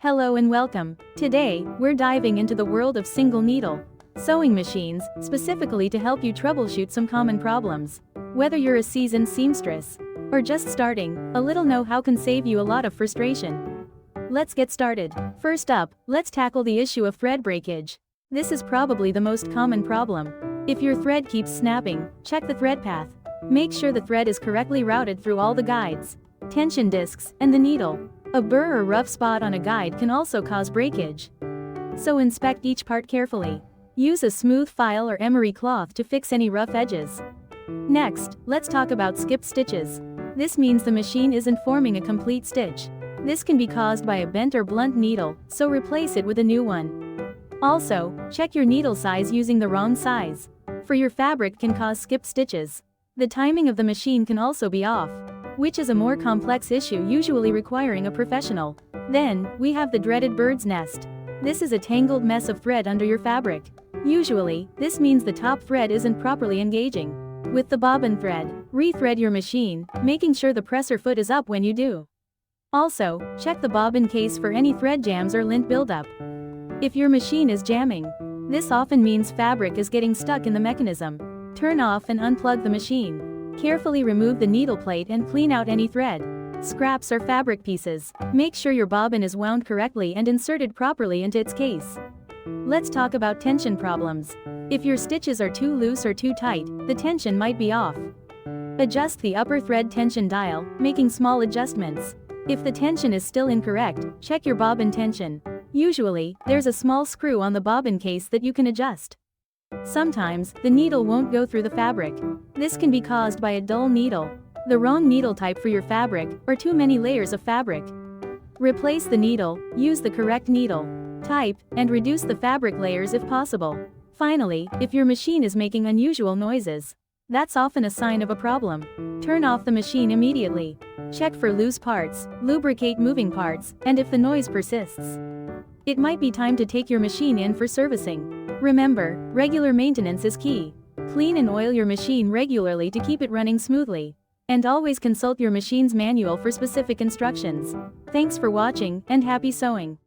Hello and welcome. Today, we're diving into the world of single needle sewing machines, specifically to help you troubleshoot some common problems. Whether you're a seasoned seamstress or just starting, a little know-how can save you a lot of frustration. Let's get started. First up, let's tackle the issue of thread breakage. This is probably the most common problem. If your thread keeps snapping, check the thread path. Make sure the thread is correctly routed through all the guides, tension discs, and the needle. A burr or rough spot on a guide can also cause breakage. So inspect each part carefully. Use a smooth file or emery cloth to fix any rough edges. Next, let's talk about skipped stitches. This means the machine isn't forming a complete stitch. This can be caused by a bent or blunt needle, so replace it with a new one. Also, check your needle size using the wrong size. For your fabric can cause skipped stitches. The timing of the machine can also be off, which is a more complex issue usually requiring a professional. Then, we have the dreaded bird's nest. This is a tangled mess of thread under your fabric. Usually, this means the top thread isn't properly engaging with the bobbin thread. Rethread your machine, making sure the presser foot is up when you do. Also, check the bobbin case for any thread jams or lint buildup. If your machine is jamming, this often means fabric is getting stuck in the mechanism. Turn off and unplug the machine. Carefully remove the needle plate and clean out any thread, scraps or fabric pieces. Make sure your bobbin is wound correctly and inserted properly into its case. Let's talk about tension problems. If your stitches are too loose or too tight, the tension might be off. Adjust the upper thread tension dial, making small adjustments. If the tension is still incorrect, check your bobbin tension. Usually, there's a small screw on the bobbin case that you can adjust. Sometimes, the needle won't go through the fabric. This can be caused by a dull needle, the wrong needle type for your fabric, or too many layers of fabric. Replace the needle, use the correct needle type, and reduce the fabric layers if possible. Finally, if your machine is making unusual noises, that's often a sign of a problem. Turn off the machine immediately. Check for loose parts, lubricate moving parts, and if the noise persists, it might be time to take your machine in for servicing. Remember, regular maintenance is key. Clean and oil your machine regularly to keep it running smoothly. And always consult your machine's manual for specific instructions. Thanks for watching, and happy sewing!